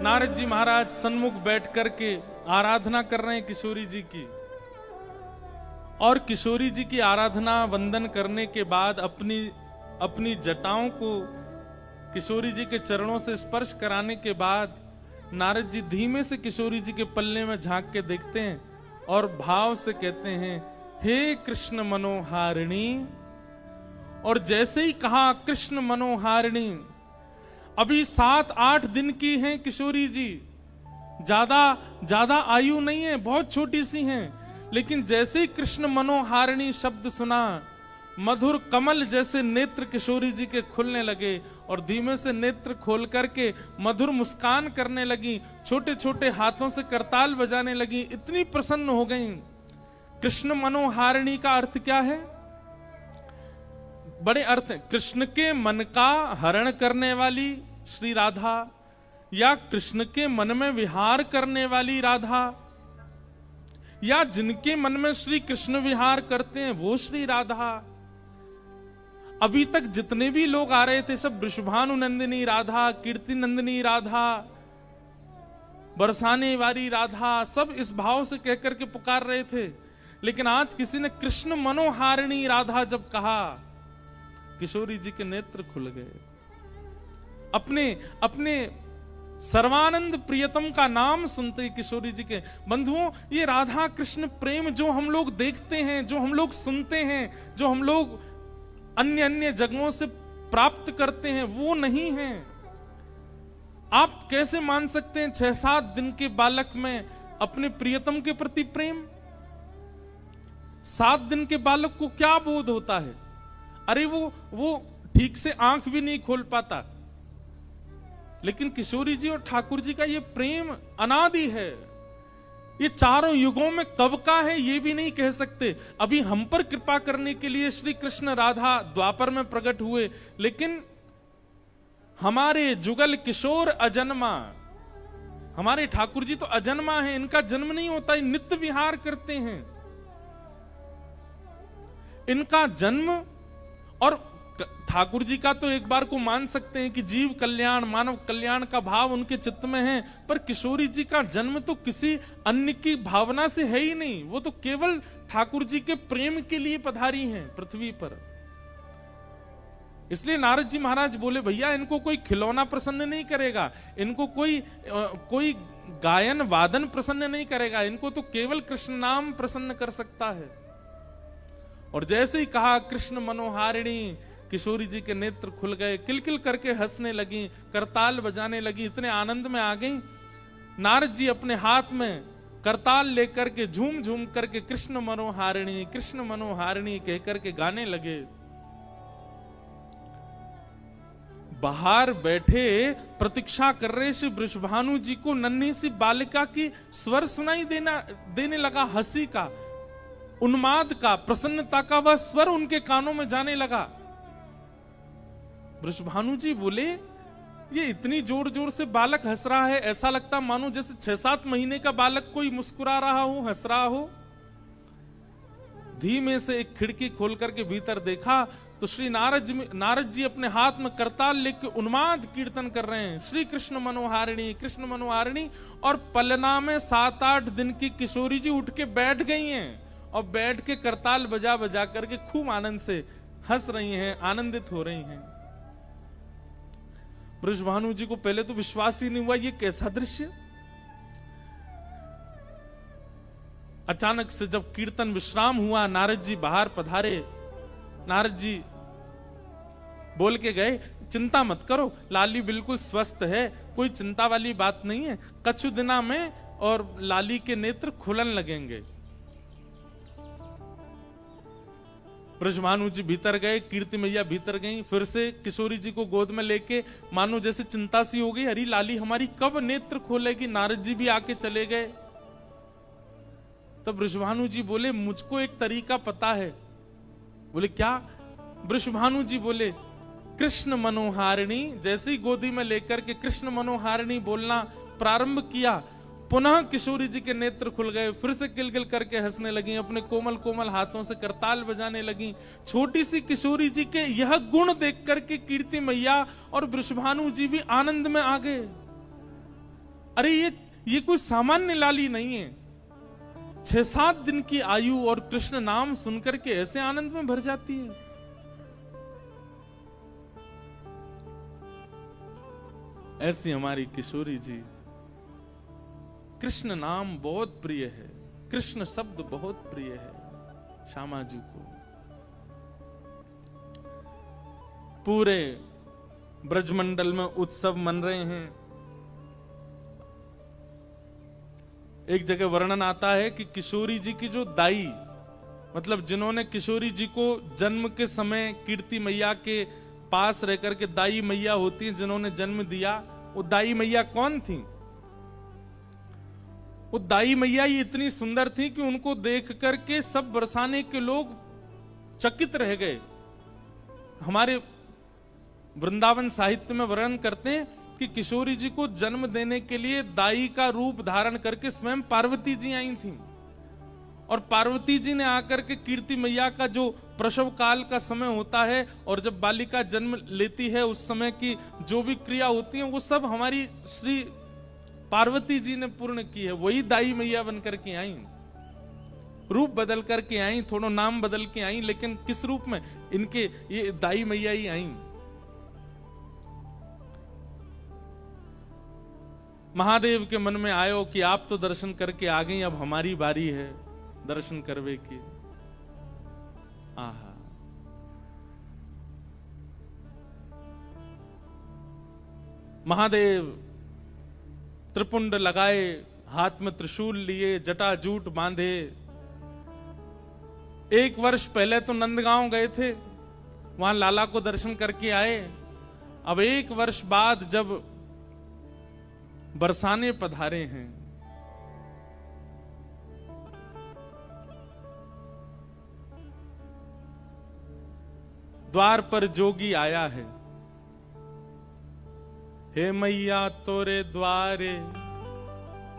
नारद जी महाराज सन्मुख बैठ करके आराधना कर रहे हैं किशोरी जी की, और किशोरी जी की आराधना वंदन करने के बाद अपनी जटाओं को किशोरी जी के चरणों से स्पर्श कराने के बाद नारद जी धीमे से किशोरी जी के पल्ले में झांक के देखते हैं और भाव से कहते हैं, हे कृष्ण मनोहारिणी। और जैसे ही कहा कृष्ण मनोहारिणी, अभी 7-8 दिन की हैं किशोरी जी, ज्यादा आयु नहीं है, बहुत छोटी सी हैं, लेकिन जैसे ही कृष्ण मनोहारिणी शब्द सुना, मधुर कमल जैसे नेत्र किशोरी जी के खुलने लगे और धीमे से नेत्र खोल करके मधुर मुस्कान करने लगी, छोटे छोटे हाथों से करताल बजाने लगी, इतनी प्रसन्न हो गईं। कृष्ण मनोहारिणी का अर्थ क्या है? बड़े अर्थ है। कृष्ण के मन का हरण करने वाली श्री राधा, या कृष्ण के मन में विहार करने वाली राधा, या जिनके मन में श्री कृष्ण विहार करते हैं वो श्री राधा। अभी तक जितने भी लोग आ रहे थे सब वृषभानु नंदिनी राधा, कीर्ति नंदिनी राधा, बरसाने वाली राधा, सब इस भाव से कहकर के पुकार रहे थे। लेकिन आज किसी ने कृष्ण मनोहारिणी राधा जब कहा, किशोरी जी के नेत्र खुल गए। अपने सर्वानंद प्रियतम का नाम सुनते ही किशोरी जी के, बंधुओं, ये राधा कृष्ण प्रेम जो हम लोग देखते हैं, जो हम लोग सुनते हैं, जो हम लोग अन्य अन्य जगहों से प्राप्त करते हैं, वो नहीं है। आप कैसे मान सकते हैं 6-7 दिन के बालक में अपने प्रियतम के प्रति प्रेम? 7 दिन के बालक को क्या बोध होता है? अरे वो ठीक से आंख भी नहीं खोल पाता। लेकिन किशोरी जी और ठाकुर जी का ये प्रेम अनादि है। ये चारों युगों में कब का है ये भी नहीं कह सकते। अभी हम पर कृपा करने के लिए श्री कृष्ण राधा द्वापर में प्रकट हुए, लेकिन हमारे जुगल किशोर अजन्मा, हमारे ठाकुर जी तो अजन्मा है, इनका जन्म नहीं होता, ये नित्य विहार करते हैं। इनका जन्म, और ठाकुर जी का तो एक बार को मान सकते हैं कि जीव कल्याण, मानव कल्याण का भाव उनके चित्त में है, पर किशोरी जी का जन्म तो किसी अन्य की भावना से है ही नहीं। वो तो केवल ठाकुर जी के प्रेम के लिए पधारी हैं पृथ्वी पर। इसलिए नारद जी महाराज बोले, भैया इनको कोई खिलौना प्रसन्न नहीं करेगा, इनको कोई गायन वादन प्रसन्न नहीं करेगा, इनको तो केवल कृष्ण नाम प्रसन्न कर सकता है। और जैसे ही कहा कृष्ण मनोहारिणी, किशोरी जी के नेत्र खुल गए, किलकिल करके हंसने लगी, करताल बजाने लगी, इतने आनंद में आ गई। नारद जी अपने हाथ में करताल लेकर के झूम झूम करके कृष्ण मनोहारिणी कहकर के गाने लगे। बाहर बैठे प्रतीक्षा कर रहे श्री वृषभानु जी को नन्ही सी बालिका की स्वर सुनाई देने लगा, हंसी का, उन्माद का, प्रसन्नता का वह स्वर उनके कानों में जाने लगा। वृषभानु जी बोले, ये इतनी जोर जोर से बालक हंस रहा है, ऐसा लगता मानो जैसे 6-7 महीने का बालक कोई मुस्कुरा रहा हो, हंस रहा हो। धीमे से एक खिड़की खोल करके भीतर देखा तो श्री नारद जी अपने हाथ में करताल लेके उन्माद कीर्तन कर रहे हैं, श्री कृष्ण मनोहारिणी। और पलना में 7-8 दिन की किशोरी जी उठ के बैठ गई हैं और बैठ के करताल बजा बजा करके खूब आनंद से हंस रही हैं, आनंदित हो रही हैं। वृषभानु जी को पहले तो विश्वास ही नहीं हुआ, ये कैसा दृश्य। अचानक से जब कीर्तन विश्राम हुआ, नारद जी बाहर पधारे। नारद जी बोल के गए, चिंता मत करो, लाली बिल्कुल स्वस्थ है, कोई चिंता वाली बात नहीं है, कछु दिना में और लाली के नेत्र खुलन लगेंगे। वृषभानु जी भीतर गए, कीर्ति मैया भीतर गई, फिर से किशोरी जी को गोद में लेके मानो जैसे चिंता सी हो गई, अरे लाली हमारी कब नेत्र खोलेगी। नारद जी भी आके चले गए। तब वृषभानु जी बोले, मुझको एक तरीका पता है। बोले क्या? वृषभानु जी बोले, कृष्ण मनोहारिणी। जैसे ही गोदी में लेकर के कृष्ण मनोहारिणी बोलना प्रारंभ किया, पुनः किशोरी जी के नेत्र खुल गए, फिर से किलकिल करके हंसने लगी, अपने कोमल कोमल हाथों से करताल बजाने लगी। छोटी सी किशोरी जी के यह गुण देख करके कीर्ति मैया और वृषभानु जी भी आनंद में आ गए। अरे ये कोई सामान्य लाली नहीं है। 6-7 दिन की आयु और कृष्ण नाम सुनकर के ऐसे आनंद में भर जाती है। ऐसी हमारी किशोरी जी, कृष्ण नाम बहुत प्रिय है, कृष्ण शब्द बहुत प्रिय है श्यामा जी को। पूरे ब्रजमंडल में उत्सव मन रहे हैं। एक जगह वर्णन आता है कि किशोरी जी की जो दाई, मतलब जिन्होंने किशोरी जी को जन्म के समय कीर्ति मैया के पास रहकर के दाई मैया होती है, जिन्होंने जन्म दिया, वो दाई मैया कौन थी? वो दाई मैया ही इतनी सुंदर थी कि उनको देख करके सब बरसाने के लोग चकित रह गए। हमारे वृंदावन साहित्य में वर्णन करते हैं कि किशोरी जी को जन्म देने के लिए दाई का रूप धारण करके स्वयं पार्वती जी आई थी। और पार्वती जी ने आकर के कीर्ति मैया का जो प्रसव काल का समय होता है और जब बालिका जन्म लेती है उस समय की जो भी क्रिया होती है वो सब हमारी श्री पार्वती जी ने पूर्ण की है। वही दाई मैया बनकर के आई, रूप बदल करके आई, थोड़ा नाम बदल के आई, लेकिन किस रूप में? इनके ये दाई मैया ही आई। महादेव के मन में आयो कि आप तो दर्शन करके आ गई, अब हमारी बारी है दर्शन करवे की। आहा, महादेव त्रिपुंड लगाए, हाथ में त्रिशूल लिए, जटा जूट बांधे। 1 वर्ष पहले तो नंदगांव गए थे, वहां लाला को दर्शन करके आए। अब 1 वर्ष बाद जब बरसाने पधारे हैं, द्वार पर जोगी आया है। हे मैया तोरे द्वारे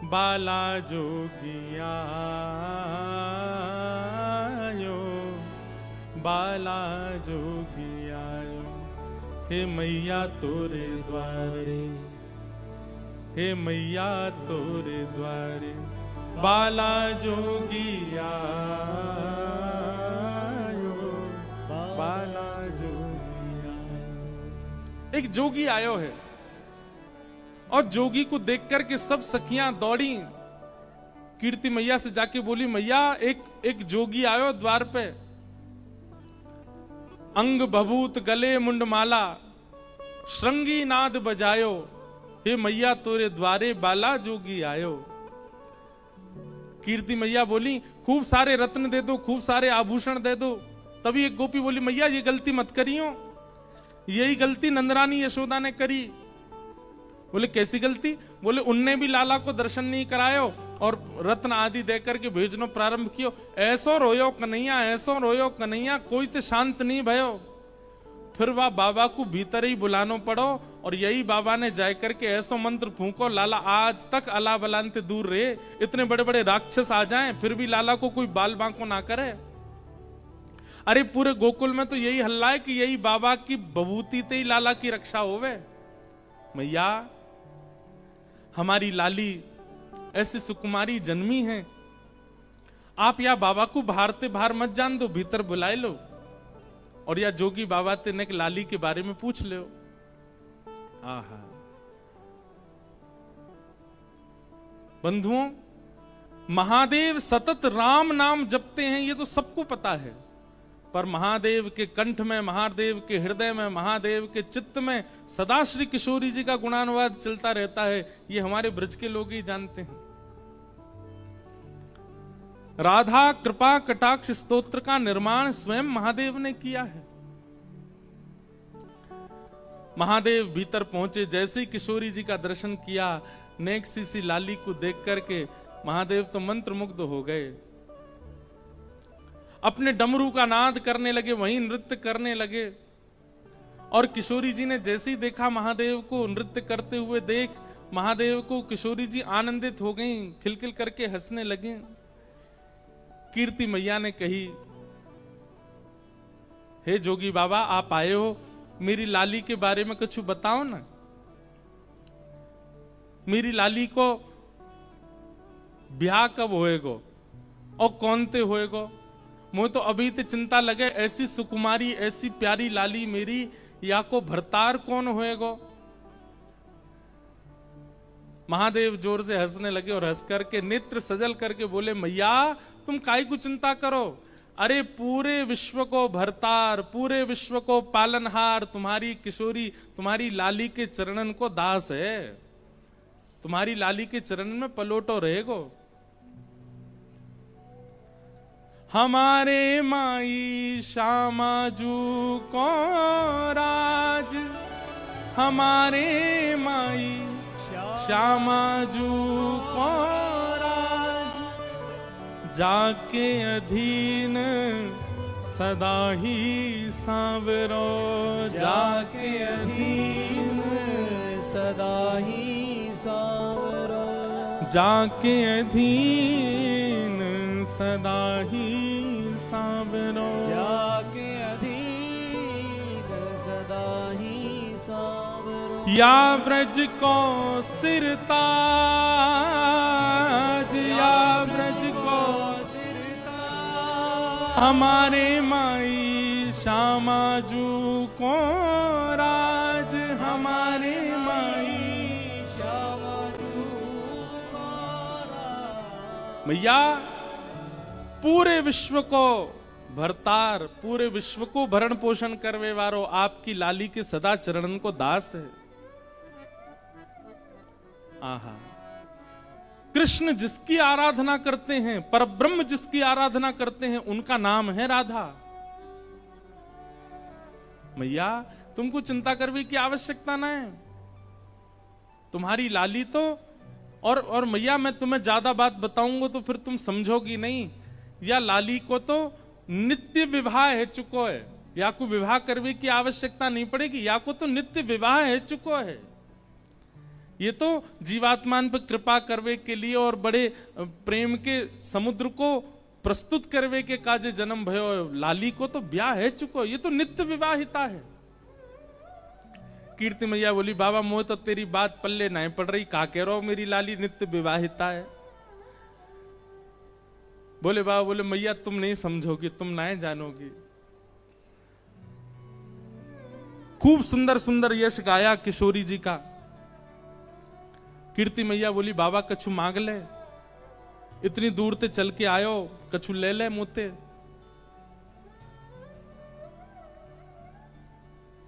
बाला जोगिया आयो, बाला जोगिया आयो। हे मैया तोरे द्वारे, हे मैया तोरे द्वारे बाला जोगिया आयो, बाला जोगिया। एक जोगी आयो है और जोगी को देख करके सब सखियां दौड़ी, कीर्ति मैया से जाके बोली, मैया एक जोगी आयो द्वार पे, अंग भभूत गले मुंडमाला, श्रृंगी नाद बजायो। हे मैया तोरे द्वारे बाला जोगी आयो। कीर्ति मैया बोली, खूब सारे रत्न दे दो, खूब सारे आभूषण दे दो। तभी एक गोपी बोली, मैया ये गलती मत करियो, यही गलती नंदरानी यशोदा ने करी। बोले कैसी गलती? बोले उनने भी लाला को दर्शन नहीं करायो और रत्न आदि देकर के भेजनो प्रारंभ कियो। ऐसो रोयो कन्हैया, ऐसो रोयो कन्हैया, कोई तो शांत नहीं भयो। फिर वह बाबा को भीतर ही बुलानो पड़ो और यही बाबा ने जाय करके ऐसो मंत्र फूंको, लाला आज तक अला बलांते दूर रहे। इतने बड़े बड़े राक्षस आ जाएं फिर भी लाला को कोई बाल बांको ना करे। अरे पूरे गोकुल में तो यही हल्ला है कि यही बाबा की बभूति ते ही लाला की रक्षा होवे। मैया हमारी लाली ऐसी सुकुमारी जन्मी है, आप या बाबा को भारते बाहर मत जान दो, भीतर बुलाए लो और या जोगी बाबा ते ने लाली के बारे में पूछ लो। आहा बंधुओं, महादेव सतत राम नाम जपते हैं ये तो सबको पता है, पर महादेव के कंठ में, महादेव के हृदय में, महादेव के चित्त में सदा श्री किशोरी जी का गुणानुवाद चलता रहता है, ये हमारे ब्रज के लोग ही जानते हैं। राधा कृपा कटाक्ष स्तोत्र का निर्माण स्वयं महादेव ने किया है। महादेव भीतर पहुंचे, जैसे ही किशोरी जी का दर्शन किया, नेक सी लाली को देख करके महादेव तो मंत्र मुग्ध हो गए। अपने डमरू का नाद करने लगे, वहीं नृत्य करने लगे। और किशोरी जी ने जैसे ही देखा महादेव को नृत्य करते हुए देख, महादेव को किशोरी जी आनंदित हो गईं, खिलखिल करके हंसने लगे। कीर्ति मैया ने कही, हे जोगी बाबा आप आए हो, मेरी लाली के बारे में कुछ बताओ ना। मेरी लाली को ब्याह कब होएगो और कौन ते होएगो। मुझे तो अभी ते चिंता लगे, ऐसी सुकुमारी ऐसी प्यारी लाली मेरी, या को भरतार कौन होएगो। महादेव जोर से हंसने लगे और हंस करके नेत्र सजल करके बोले, मैया तुम काई को चिंता करो, अरे पूरे विश्व को भरतार, पूरे विश्व को पालनहार तुम्हारी किशोरी, तुम्हारी लाली के चरणन को दास है, तुम्हारी लाली के चरण में पलोटो रहेगो। हमारे माई श्यामाजू को राज, हमारे माई श्यामाजू को राज, जाके अधीन सदा ही सांवरो, जाके अधीन सदा ही सांवरो, जाके अधीन सदा ही सांवरो, जाके अधीन सदा ही सांवरो। या ब्रज को सिरताज, या ब्रज को सिरताज, हमारे माई श्यामाजू को राज, हमारे माई श्यामाजू को राज। मैया पूरे विश्व को भरतार, पूरे विश्व को भरण पोषण करवे वारो आपकी लाली के सदा चरणन को दास है। आहा, कृष्ण जिसकी आराधना करते हैं, परब्रह्म जिसकी आराधना करते हैं, उनका नाम है राधा। मैया तुमको चिंता करने की आवश्यकता ना है, तुम्हारी लाली तो और मैया मैं तुम्हें ज्यादा बात बताऊंगा तो फिर तुम समझोगी नहीं। या लाली को तो नित्य विवाह है चुको है, या को विवाह करने की आवश्यकता नहीं पड़ेगी, या को तो नित्य विवाह है चुको है। ये तो जीवात्मान पर कृपा करवे के लिए और बड़े प्रेम के समुद्र को प्रस्तुत करवे के काजे जन्म भयो। लाली को तो ब्याह है चुको, ये तो नित्य विवाहिता है। कीर्ति मैया बोली, बाबा मोह तो तेरी बात पल्ले नहीं पड़ रही, का कह रहा हो मेरी लाली नित्य विवाहिता है। बोले बाबा, बोले मैया तुम नहीं समझोगी, तुम नहीं जानोगी। खूब सुंदर सुंदर यश गाया किशोरी जी का। कीर्ति मैया बोली, बाबा कछु मांग ले, इतनी दूर ते चल के आयो, कछु ले ले मुते।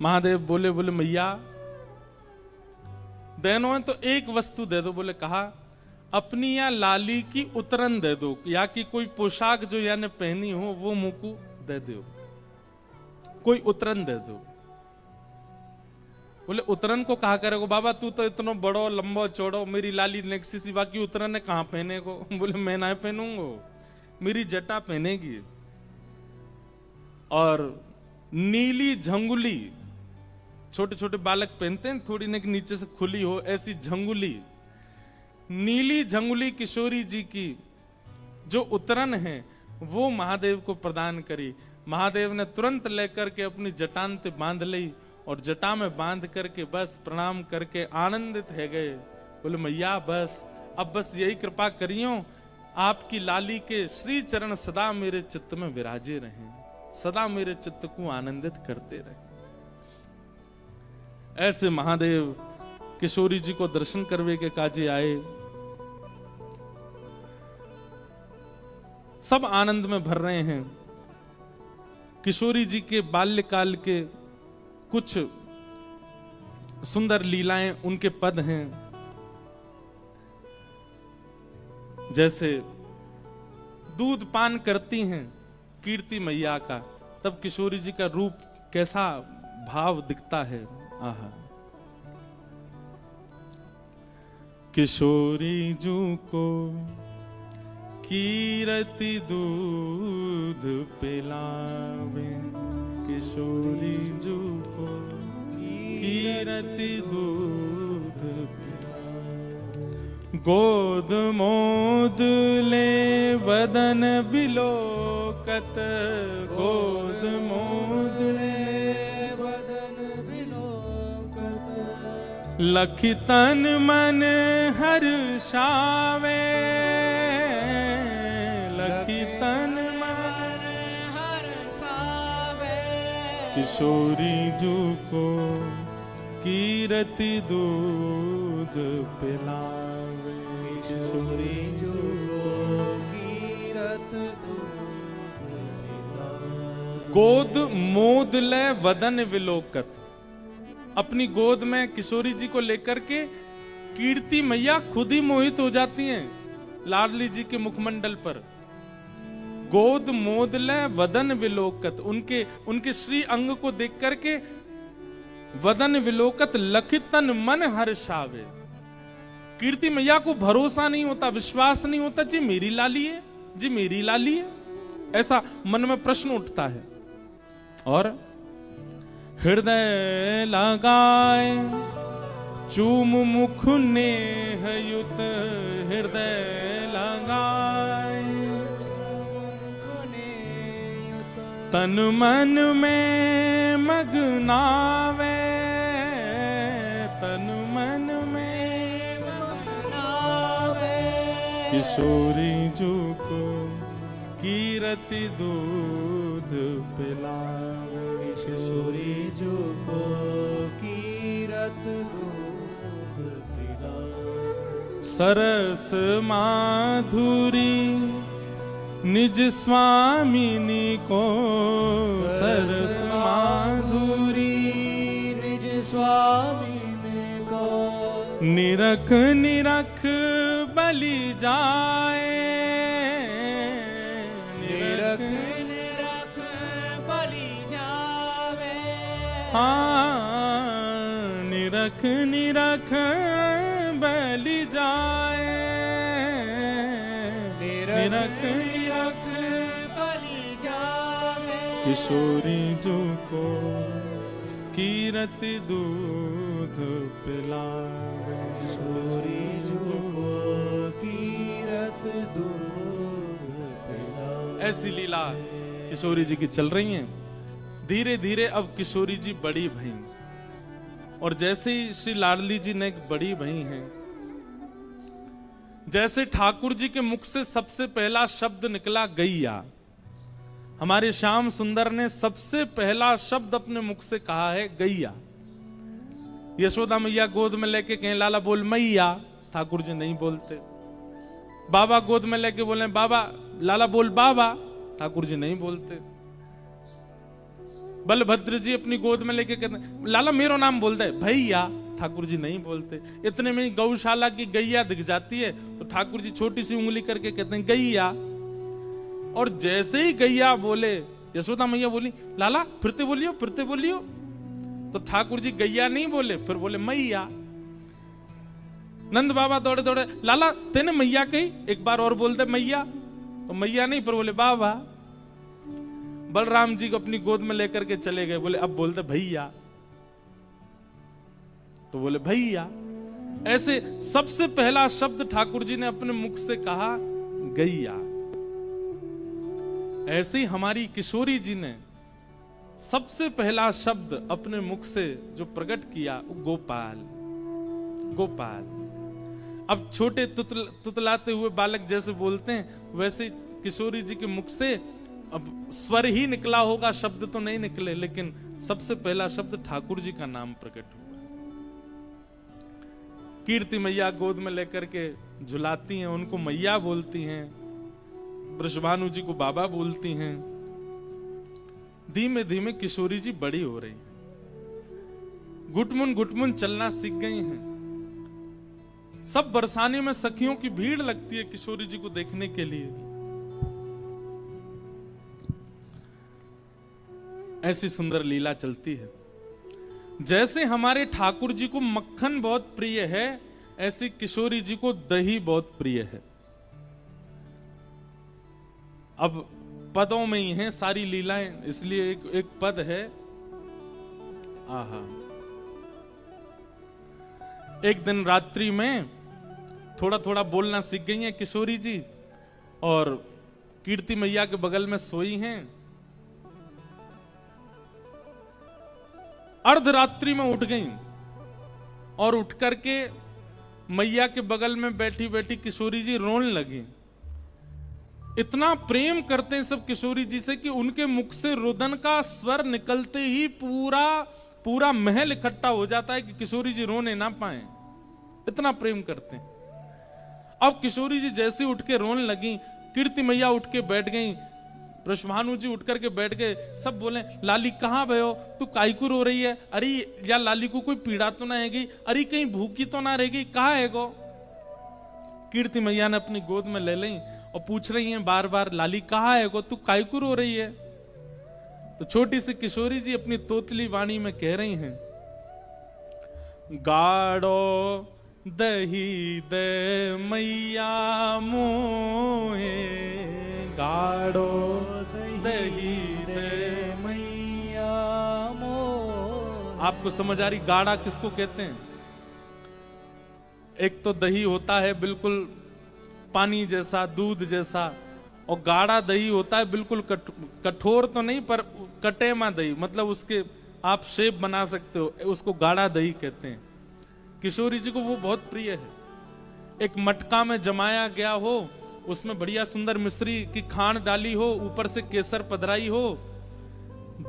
महादेव बोले, बोले मैया देनो है तो एक वस्तु दे दो। बोले कहा, अपनी या लाली की उतरन दे दो, या कि कोई पोशाक जो याने पहनी हो वो मुकु दे दो, कोई उतरन दे दो। बोले उतरन को कहा करेगो बाबा, तू तो इतना बड़ो लंबो चौड़ो, मेरी लाली नेक्सी सी, बाकी उतरन कहां पहने को। बोले मैं ना पहनूंगो, मेरी जटा पहनेगी। और नीली झंगुली, छोटे छोटे बालक पहनते हैं, थोड़ी नेक नीचे से खुली हो, ऐसी झंगुली, नीली झंगुली किशोरी जी की जो उतरन है वो महादेव को प्रदान करी। महादेव ने तुरंत लेकर के अपनी जटान ते बांध ली और जटा में बांध करके बस प्रणाम करके आनंदित है गए। बोले मैया बस अब बस यही कृपा करियो, आपकी लाली के श्री चरण सदा मेरे चित्त में विराजे रहें, सदा मेरे चित्त को आनंदित करते रहे। ऐसे महादेव किशोरी जी को दर्शन करवे के काजे आए। सब आनंद में भर रहे हैं। किशोरी जी के बाल्यकाल के कुछ सुंदर लीलाएं, उनके पद हैं। जैसे दूध पान करती हैं कीर्ति मैया का, तब किशोरी जी का रूप कैसा भाव दिखता है। आहा, किशोरी जू को कीरति दूध पिलावे, किशोरी जू को कीरति दूध पिलावे। गोद मोद ले बदन बिलोकत, गोद मोद ले लखि तन मन हर्षावे, लखि तन मन हर्षावे। किशोरी जू को कीरति दूध पिलावे, किशोरी जू को कीरत दूध पिलावे। गोद मोद ले वदन विलोकत, अपनी गोद में किशोरी जी को लेकर के कीर्ति मैया खुद ही मोहित हो जाती हैं लाडली जी के मुखमंडल पर। गोद मोदले वदन विलोकत, उनके श्री अंग को देख करके वदन विलोकत लखितन मन हर्षावे। कीर्ति मैया को भरोसा नहीं होता, विश्वास नहीं होता, जी मेरी लाली है, जी मेरी लाली है, ऐसा मन में प्रश्न उठता है। और हृदय लगाए चूम मुख नेह युत, हृदय लगाए तन मन में मगनावे, तन मन में मगनावे। किशोरी जू को कीरति दूध पिलावे, किशोरी जू को कीरत दूध पिलावे। सरस माधुरी निज स्वामिनी को, सरस माधुरी निज स्वामिनी को। निरख निरख बलि जाए, निरख निरख बलि जावे। हाँ निरख निरख बलि जाए, निरख निरख बलि जावे। किशोरी जू को कीरति दूध पिलावे, किशोरी जू को कीरत दूध पिलावे। ऐसी लीला किशोरी जी की चल रही है। धीरे धीरे अब किशोरी जी बड़ी भई, और जैसे ही श्री लाडली जी ने एक बड़ी भई हैं, जैसे ठाकुर जी के मुख से सबसे पहला शब्द निकला गैया, हमारे श्याम सुंदर ने सबसे पहला शब्द अपने मुख से कहा है गैया। यशोदा मैया गोद में लेके कहें लाला बोल मैया, ठाकुर जी नहीं बोलते। बाबा गोद में लेके बोले बाबा, लाला बोल बाबा, ठाकुर जी नहीं बोलते। बलभद्र जी अपनी गोद में लेके कहते हैं लाला मेरो नाम बोल दे भैया, ठाकुर जी नहीं बोलते। इतने में ही गौशाला की गैया दिख जाती है तो ठाकुर जी छोटी सी उंगली करके कहते हैं गैया। और जैसे ही गैया बोले, यशोदा मैया बोली लाला फिरते बोलियो, फिरते बोलियो, तो ठाकुर जी गैया नहीं बोले, फिर बोले मैया। नंद बाबा दौड़े दौड़े लाला तेने मैया कही, एक बार और बोल दे मैया, तो मैया नहीं, फिर बोले बाबा। बलराम जी को अपनी गोद में लेकर के चले गए, बोले अब बोल दे भैया, तो बोले भैया। ऐसे सबसे पहला शब्द ठाकुर जी ने अपने मुख से कहा गैया। ऐसे ही हमारी किशोरी जी ने सबसे पहला शब्द अपने मुख से जो प्रकट किया वो गोपाल, गोपाल। अब छोटे तुतलाते हुए बालक जैसे बोलते हैं, वैसे किशोरी जी के मुख से अब स्वर ही निकला होगा, शब्द तो नहीं निकले, लेकिन सबसे पहला शब्द ठाकुर जी का नाम प्रकट हुआ। कीर्ति मैया गोद में लेकर के झुलाती हैं, उनको मैया बोलती हैं, वृषभानु जी को बाबा बोलती हैं। धीमे धीमे किशोरी जी बड़ी हो रही, घुटमुन चलना सीख गई हैं। सब बरसाने में सखियों की भीड़ लगती है किशोरी जी को देखने के लिए। ऐसी सुंदर लीला चलती है। जैसे हमारे ठाकुर जी को मक्खन बहुत प्रिय है, ऐसी किशोरी जी को दही बहुत प्रिय है। अब पदों में ही हैं सारी लीलाएं, इसलिए एक पद है। आहा, एक दिन रात्रि में थोड़ा थोड़ा बोलना सीख गई हैं किशोरी जी, और कीर्ति मैया के बगल में सोई हैं। अर्धरात्रि में उठ गई और उठ करके मैया के बगल में बैठी बैठी किशोरी जी रोने लगी। इतना प्रेम करते हैं सब किशोरी जी से कि उनके मुख से रुदन का स्वर निकलते ही पूरा पूरा महल इकट्ठा हो जाता है कि किशोरी जी रोने ना पाए, इतना प्रेम करते हैं। अब किशोरी जी जैसे उठ के रोने लगी, कीर्ति मैया उठ के बैठ गई, वृषभानु जी उठ करके बैठ गए। सब बोले लाली कहाँ भयो, तू काई को रो रही है? अरे या लाली को कोई पीड़ा तो ना हैगी? अरे कहीं भूखी तो ना रहेगी? कहाँ है गो? कीर्ति मैया ने अपनी गोद में ले ली और पूछ रही हैं बार बार, लाली कहाँ है गो, तू काई को रो रही है? तो छोटी सी किशोरी जी अपनी तोतली वाणी में कह रही हैं, गाड़ो दही दे मैया मोहे, गाड़ो दही दे मैया मोहे। आपको समझ आ रही गाढ़ा किसको कहते हैं? एक तो दही होता है बिल्कुल पानी जैसा, दूध जैसा, और गाढ़ा दही होता है बिल्कुल कठोर तो नहीं पर कटेमा दही, मतलब उसके आप शेप बना सकते हो, उसको गाढ़ा दही कहते हैं। किशोरी जी को वो बहुत प्रिय है। एक मटका में जमाया गया हो, उसमें बढ़िया सुंदर मिश्री की खांड डाली हो, ऊपर से केसर पधराई हो,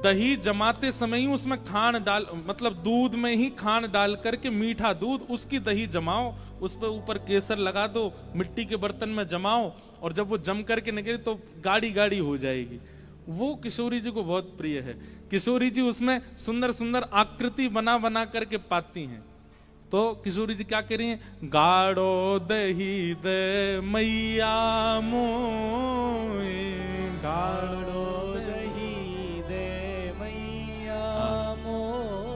दही जमाते समय ही उसमें खांड डाल, मतलब दूध में ही खांड डाल करके मीठा दूध, उसकी दही जमाओ, उस पर ऊपर केसर लगा दो, मिट्टी के बर्तन में जमाओ, और जब वो जम करके निकले तो गाढ़ी गाढ़ी हो जाएगी। वो किशोरी जी को बहुत प्रिय है। किशोरी जी उसमें सुंदर सुंदर आकृति बना बना करके पाती हैं। तो किशोरी जी क्या कह रही हैं? गाढ़ो दही दे मैया मोए, गाढ़ो दही दे मैया मोहे।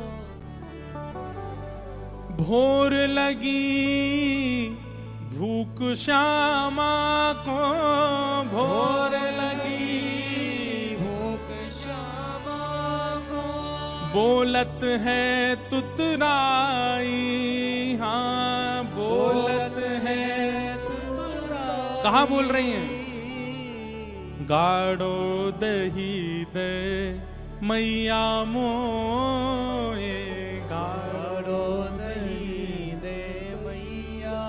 भोर लगी भूख श्यामा को, भोर लगी भूख श्यामा को, बोलत है तुतराई, हाँ बोलत है। कहाँ बोल रही हैं? गाढ़ो दही दे मैया मोए, गाढ़ो दही दे मैया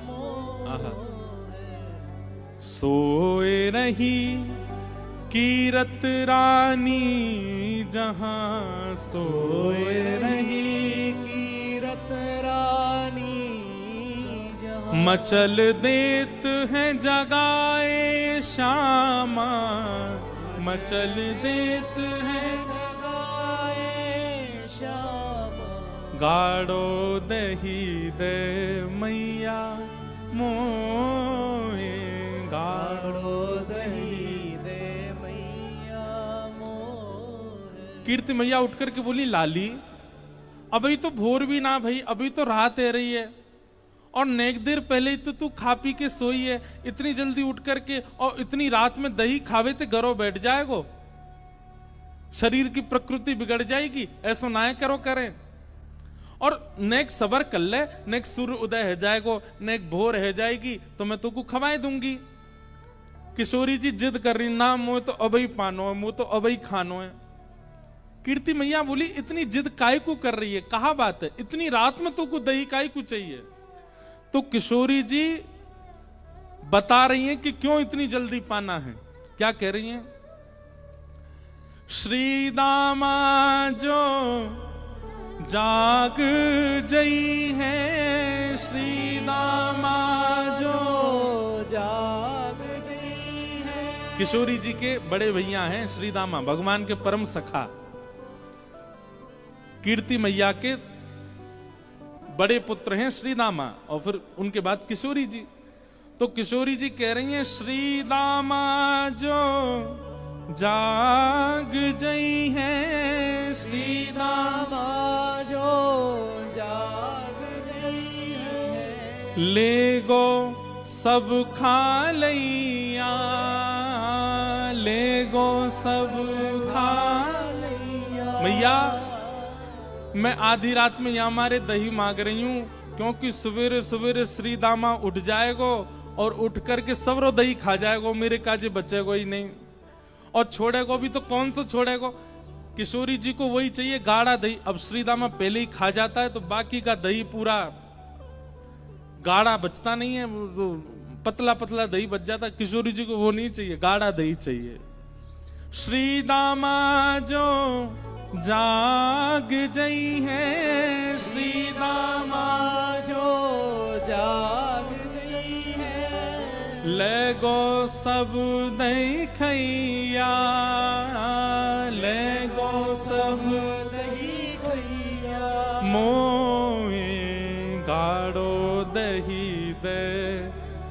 मोहे। सोए रही कीरत रानी जहां, सोए रही कीरत रानी जहां, मचल देत है जगाए श्यामा, मचल देत है जगाए श्यामा। गाढ़ो दही दे मैया मोहे, गाढ़ो दही दे मैया मोहे। कीर्ति मैया उठ करके बोली, लाली अभी तो भोर भी ना भाई, अभी तो रात है रही है, और नेक देर पहले ही तो तू खा पी के सोई है, इतनी जल्दी उठ करके और इतनी रात में दही खावे ते घरों बैठ जाएगो, शरीर की प्रकृति बिगड़ जाएगी, ऐसा ना करो करें। और नेक सबर कर ले, नेक सूर्य उदय है जाएगो, नेक भोर है जाएगी तो मैं तुमको खवाए दूंगी। किशोरी जी जिद कर रही, ना मुझे तो अभी पानो है, मुझे तो अभी खानो है। कीर्ति मैया बोली, इतनी जिद काय को कर रही है, कहा बात है, इतनी रात में तुमको दही काय को चाहिए? तो किशोरी जी बता रही हैं कि क्यों इतनी जल्दी पाना है। क्या कह रही हैं? श्री दामा जो जाग जई है, श्री दामा जो जाग गई है। किशोरी जी के बड़े भैया हैं श्री दामा, भगवान के परम सखा, कीर्ति मैया के बड़े पुत्र हैं श्री दामा, और फिर उनके बाद किशोरी जी। तो किशोरी जी कह रही हैं, श्री दामा जो जाग जई है, श्री दामा जो जाग गई है। ले गो सब खा लैया, ले गो सब खा लैया। मैया मैं आधी रात में यहाँ हमारे दही मांग रही हूँ, क्योंकि सवेरे सवेरे श्री दामा उठ जाएगो और उठ करके सबरो दही खा जाएगो, मेरे काजे बचेगो ही नहीं, और छोड़ेगो भी तो कौन सा छोड़ेगो? किशोरी जी को वही चाहिए, गाढ़ा दही। अब श्रीदामा पहले ही खा जाता है तो बाकी का दही पूरा गाढ़ा बचता नहीं है, वो तो पतला पतला दही बच जाता। किशोरी जी को वो नहीं चाहिए, गाढ़ा दही चाहिए। श्रीदामा जो जाग जई है, श्रीदामा जो जाग गई है, ले गो सब दही खैया, ले गो सब दही खैया, मोए गाढ़ो दही दे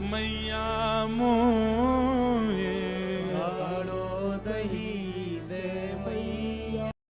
मैया मोए